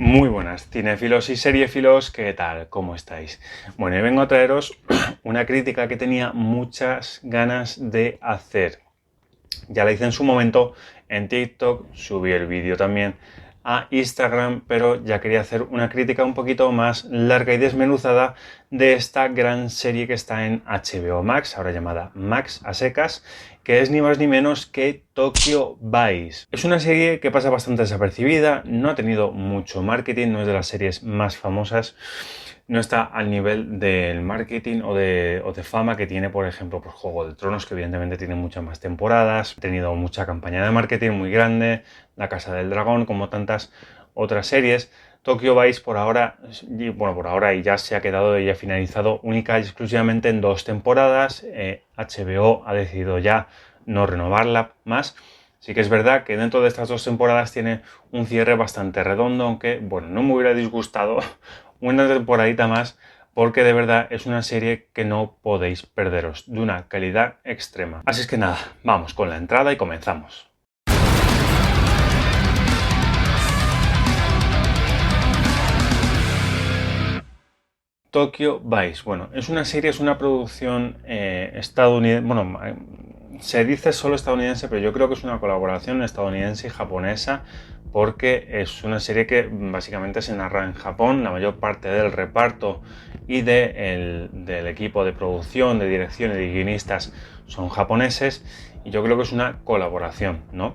Muy buenas, cinéfilos y seriéfilos, ¿qué tal? ¿Cómo estáis? Bueno, y vengo a traeros una crítica que tenía muchas ganas de hacer. Ya la hice en su momento en TikTok, subí el vídeo también a Instagram, pero ya quería hacer una crítica un poquito más larga y desmenuzada de esta gran serie que está en HBO Max, ahora llamada Max a secas, que es ni más ni menos que Tokyo Vice. Es una serie que pasa bastante desapercibida, no ha tenido mucho marketing, no es de las series más famosas, no está al nivel del marketing o de fama que tiene, por ejemplo, por Juego de Tronos, que evidentemente tiene muchas más temporadas, ha tenido mucha campaña de marketing muy grande, La Casa del Dragón, como tantas otras series. Tokyo Vice por ahora y ya se ha quedado y ha finalizado única y exclusivamente en 2 temporadas. HBO ha decidido ya no renovarla más. Sí que es verdad que dentro de estas 2 temporadas tiene un cierre bastante redondo, aunque bueno, no me hubiera disgustado una temporadita más, porque de verdad es una serie que no podéis perderos, de una calidad extrema. Así es que nada, vamos con la entrada y comenzamos. Tokyo Vice, bueno, es una producción estadounidense, bueno, se dice solo estadounidense, pero yo creo que es una colaboración estadounidense y japonesa, porque es una serie que básicamente se narra en Japón. La mayor parte del reparto y del equipo de producción, de dirección y de guionistas son japoneses, y yo creo que es una colaboración, ¿no?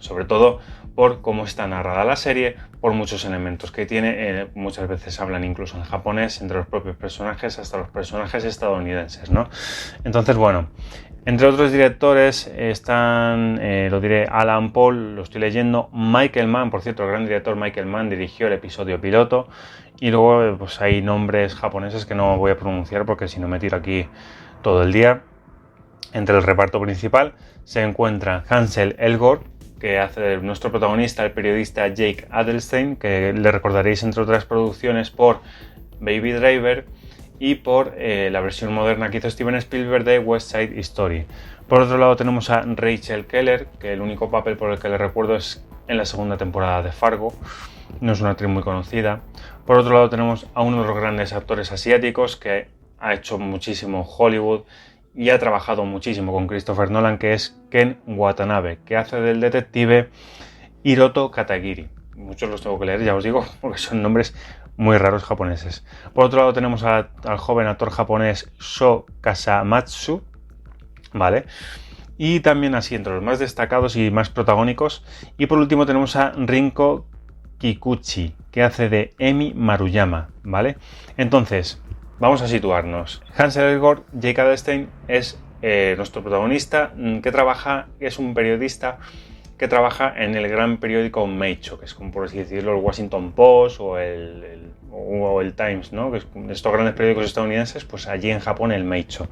Sobre todo por cómo está narrada la serie, por muchos elementos que tiene, muchas veces hablan incluso en japonés, entre los propios personajes, hasta los personajes estadounidenses, ¿no? Entonces, bueno, entre otros directores están, lo diré, Alan Paul, lo estoy leyendo, Michael Mann, por cierto, el gran director Michael Mann dirigió el episodio piloto, y luego pues hay nombres japoneses que no voy a pronunciar porque si no me tiro aquí todo el día. Entre el reparto principal se encuentra Hansel Elgort, que hace de nuestro protagonista, el periodista Jake Adelstein, que le recordaréis entre otras producciones por Baby Driver y por la versión moderna que hizo Steven Spielberg de West Side Story. Por otro lado tenemos a Rachel Keller, que el único papel por el que le recuerdo es en la segunda temporada de Fargo, no es una actriz muy conocida. Por otro lado tenemos a uno de los grandes actores asiáticos que ha hecho muchísimo en Hollywood y ha trabajado muchísimo con Christopher Nolan, que es Ken Watanabe, que hace del detective Hiroto Katagiri. Muchos los tengo que leer, ya os digo, porque son nombres muy raros japoneses. Por otro lado tenemos al joven actor japonés Sho Kasamatsu, ¿vale? Y también así entre los más destacados y más protagónicos. Y por último tenemos a Rinko Kikuchi, que hace de Emi Maruyama, ¿vale? Entonces, vamos a situarnos. Hansel Elgort, Jake Adelstein, es nuestro protagonista, que es un periodista que trabaja en el gran periódico Meicho, que es como por así decirlo el Washington Post o el Times, ¿no? Que es estos grandes periódicos estadounidenses, pues allí en Japón el Meicho.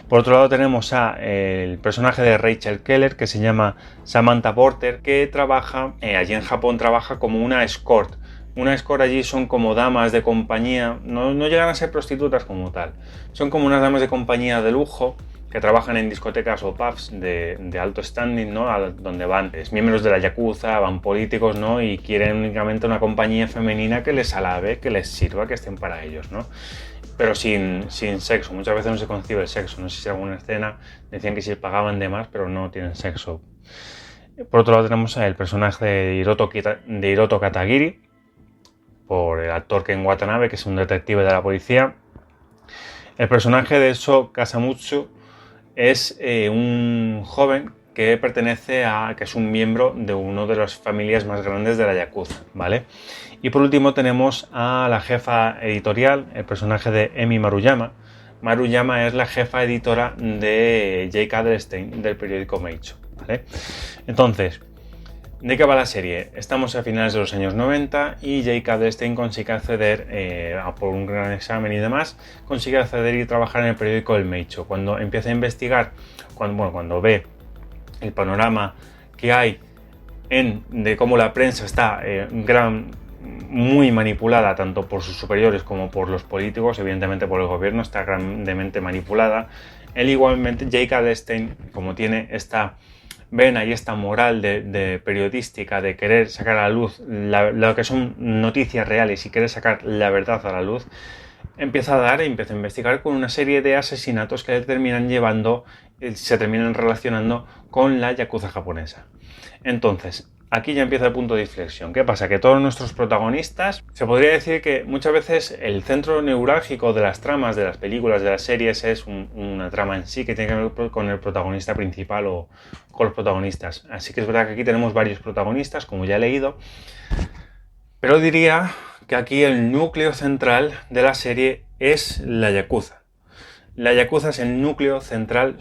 Por otro lado tenemos el personaje de Rachel Keller, que se llama Samantha Porter, que trabaja, allí en Japón trabaja como una escort. Una escort allí son como damas de compañía, no llegan a ser prostitutas como tal, son como unas damas de compañía de lujo que trabajan en discotecas o pubs de alto standing, ¿no? Donde van miembros de la yakuza, van políticos, ¿no? Y quieren únicamente una compañía femenina que les alabe, que les sirva, que estén para ellos, ¿no? Pero sin sexo. Muchas veces no se concibe el sexo. No sé si en alguna escena decían que si pagaban de más, pero no tienen sexo. Por otro lado tenemos el personaje de Hiroto Katagiri, por el actor Ken Watanabe, que es un detective de la policía. El personaje de Sho Kasamatsu es un joven que que es un miembro de una de las familias más grandes de la yakuza, ¿vale? Y por último tenemos a la jefa editorial, el personaje de Emi Maruyama. Maruyama es la jefa editora de Jake Adelstein, del periódico Meicho, ¿vale? Entonces, ¿de qué va la serie? Estamos a finales de los años 90 y Jake Adelstein consigue acceder, por un gran examen y demás, consigue acceder y trabajar en el periódico El Meicho. Cuando empieza a investigar, cuando ve el panorama que hay de cómo la prensa está muy manipulada, tanto por sus superiores como por los políticos, evidentemente por el gobierno, está grandemente manipulada. Él igualmente, Jake Adelstein, como tiene esta ven ahí esta moral de periodística, de querer sacar a la luz lo que son noticias reales y querer sacar la verdad a la luz, empieza a investigar con una serie de asesinatos que se terminan relacionando con la yakuza japonesa. Entonces, aquí ya empieza el punto de inflexión. ¿Qué pasa? Que todos nuestros protagonistas, se podría decir que muchas veces el centro neurálgico de las tramas, de las películas, de las series, es una trama en sí que tiene que ver con el protagonista principal o con los protagonistas. Así que es verdad que aquí tenemos varios protagonistas, como ya he leído, pero diría que aquí el núcleo central de la serie es la yakuza. La yakuza es el núcleo central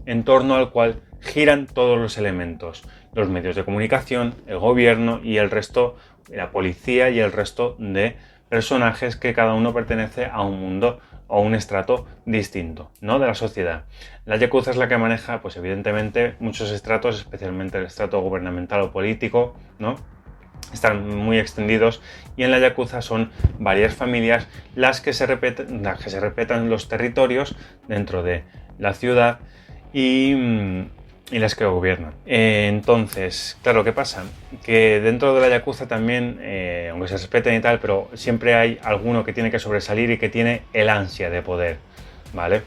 en torno al cual giran todos los elementos, los medios de comunicación, el gobierno y el resto, la policía y el resto de personajes que cada uno pertenece a un mundo o un estrato distinto, ¿no?, de la sociedad. La yakuza es la que maneja, pues evidentemente, muchos estratos, especialmente el estrato gubernamental o político, ¿no? Están muy extendidos, y en la yakuza son varias familias las que se respetan los territorios dentro de la ciudad y las que gobiernan. Entonces, claro, ¿qué pasa? Que dentro de la yakuza también, aunque se respeten y tal, pero siempre hay alguno que tiene que sobresalir y que tiene el ansia de poder, ¿vale?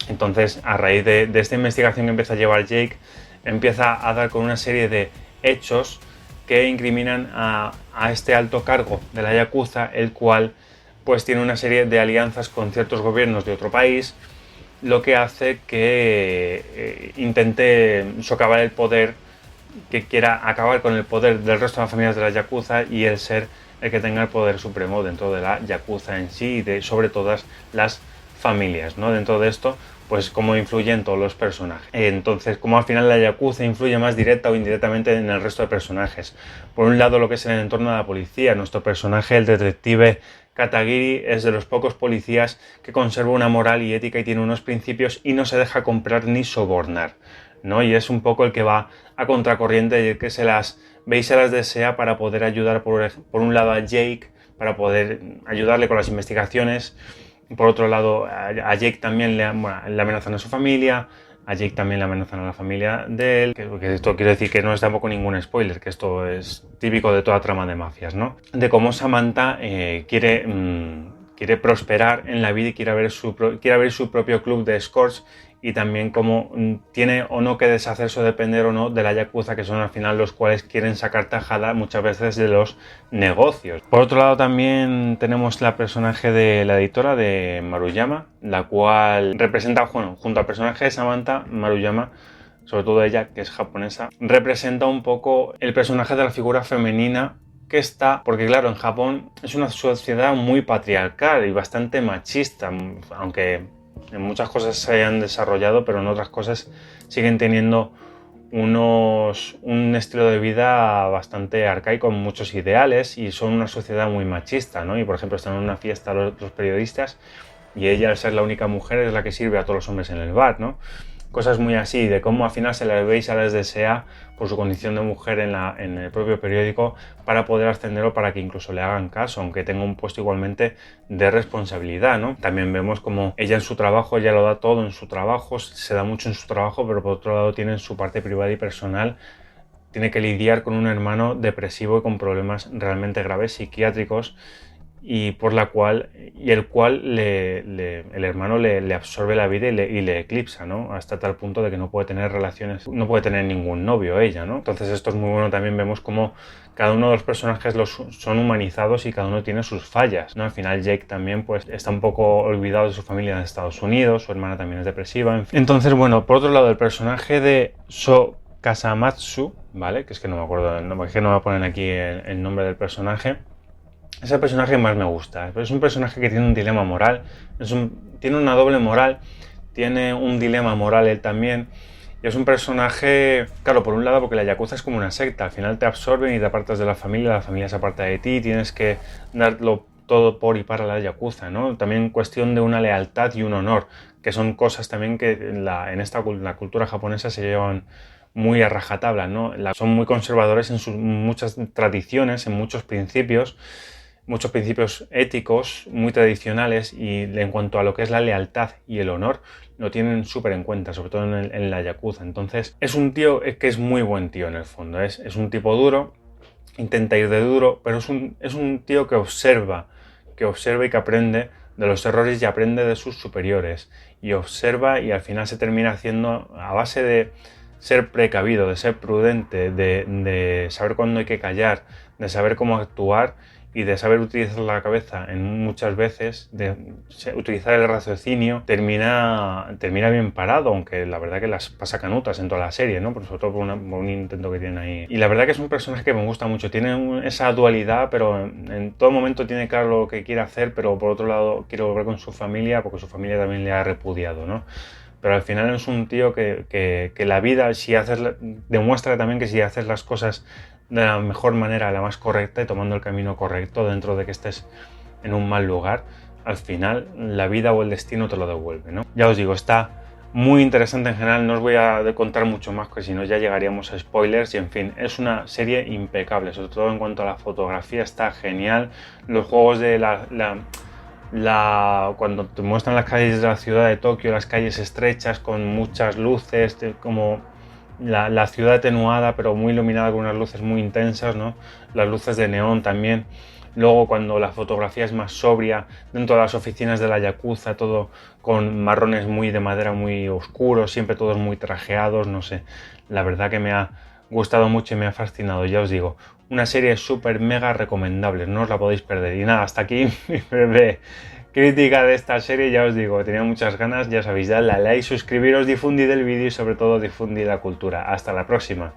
Entonces, a raíz de esta investigación que empieza a llevar Jake, empieza a dar con una serie de hechos que incriminan a este alto cargo de la yakuza, el cual pues tiene una serie de alianzas con ciertos gobiernos de otro país, lo que hace que intente socavar el poder, que quiera acabar con el poder del resto de las familias de la yakuza y el ser el que tenga el poder supremo dentro de la yakuza en sí y sobre todas las familias, ¿no? Dentro de esto, pues cómo influyen todos los personajes. Entonces, cómo al final la yakuza influye más directa o indirectamente en el resto de personajes. Por un lado, lo que es el entorno de la policía. Nuestro personaje, el detective Katagiri, es de los pocos policías que conserva una moral y ética y tiene unos principios y no se deja comprar ni sobornar, ¿no? Y es un poco el que va a contracorriente y el que se las ve y se las desea para poder ayudar por un lado a Jake, para poder ayudarle con las investigaciones. Por otro lado, a Jake también le amenazan a su familia, a Jake también le amenazan a la familia de él, que esto quiere decir que no es tampoco ningún spoiler, que esto es típico de toda trama de mafias, ¿no? De cómo Samantha quiere prosperar en la vida y quiere abrir su propio club de escorts, y también cómo tiene o no que deshacerse o depender o no de la yakuza, que son al final los cuales quieren sacar tajada muchas veces de los negocios. Por otro lado, también tenemos la personaje de la editora de Maruyama, la cual representa, junto al personaje de Samantha, Maruyama, sobre todo ella, que es japonesa, representa un poco el personaje de la figura femenina que está, porque claro, en Japón es una sociedad muy patriarcal y bastante machista, aunque en muchas cosas se hayan desarrollado, pero en otras cosas siguen teniendo un estilo de vida bastante arcaico, con muchos ideales, y son una sociedad muy machista, ¿no? Y por ejemplo, están en una fiesta los periodistas y ella, al ser la única mujer, es la que sirve a todos los hombres en el bar, ¿no? Cosas muy así, de cómo al final se les ve y se les desea por su condición de mujer en el propio periódico para poder ascender o para que incluso le hagan caso, aunque tenga un puesto igualmente de responsabilidad, ¿no? También vemos como ella en su trabajo, ella lo da todo en su trabajo, se da mucho en su trabajo, pero por otro lado tiene en su parte privada y personal, tiene que lidiar con un hermano depresivo y con problemas realmente graves psiquiátricos, y el cual el hermano le absorbe la vida y le eclipsa, ¿no? Hasta tal punto de que no puede tener relaciones, no puede tener ningún novio ella, ¿no? Entonces esto es muy bueno. También vemos cómo cada uno de los personajes son humanizados y cada uno tiene sus fallas, ¿no? Al final Jake también pues está un poco olvidado de su familia en Estados Unidos, su hermana también es depresiva, en fin. Entonces, bueno, por otro lado, el personaje de So Kasamatsu, ¿vale? Que es que no me acuerdo del nombre, es que no me ponen aquí el nombre del personaje. Es el personaje que más me gusta. Es un personaje que tiene un dilema moral, tiene una doble moral, tiene un dilema moral él también. Y es un personaje, claro, por un lado porque la yakuza es como una secta, al final te absorben y te apartas de la familia se aparta de ti, tienes que darlo todo por y para la yakuza, ¿no? También cuestión de una lealtad y un honor, que son cosas también que en la cultura japonesa se llevan muy a rajatabla, ¿no? Son muy conservadores en sus muchas tradiciones, en muchos principios. muchos principios éticos muy tradicionales y en cuanto a lo que es la lealtad y el honor, lo tienen súper en cuenta, sobre todo en la Yakuza. Entonces es un tío que es muy buen tío en el fondo, es un tipo duro, intenta ir de duro, pero es un tío que observa y que aprende de los errores y aprende de sus superiores y observa y al final se termina haciendo a base de ser precavido, de ser prudente, de saber cuándo hay que callar, de saber cómo actuar y de saber utilizar la cabeza en muchas veces, de utilizar el raciocinio, termina bien parado, aunque la verdad que las pasa canutas en toda la serie, ¿no? Sobre todo por un intento que tiene ahí. Y la verdad que es un personaje que me gusta mucho, tiene esa dualidad, pero en todo momento tiene claro lo que quiere hacer, pero por otro lado quiere volver con su familia, porque su familia también le ha repudiado, ¿no? Pero al final es un tío que la vida, demuestra también que si haces las cosas de la mejor manera, la más correcta y tomando el camino correcto dentro de que estés en un mal lugar, al final la vida o el destino te lo devuelve, ¿no? Ya os digo, está muy interesante en general, no os voy a contar mucho más, porque si no ya llegaríamos a spoilers y en fin, es una serie impecable, sobre todo en cuanto a la fotografía está genial, los juegos de cuando te muestran las calles de la ciudad de Tokio, las calles estrechas con muchas luces, como la ciudad atenuada pero muy iluminada con unas luces muy intensas, ¿no? Las luces de neón también. Luego cuando la fotografía es más sobria, dentro de las oficinas de la Yakuza, todo con marrones muy de madera muy oscuros, siempre todos muy trajeados, no sé. La verdad que me ha gustado mucho y me ha fascinado, ya os digo. Una serie súper mega recomendable, no os la podéis perder. Y nada, hasta aquí mi breve crítica de esta serie, ya os digo, tenía muchas ganas, ya sabéis, dadle a like, suscribiros, difundid el vídeo y sobre todo difundid la cultura. Hasta la próxima.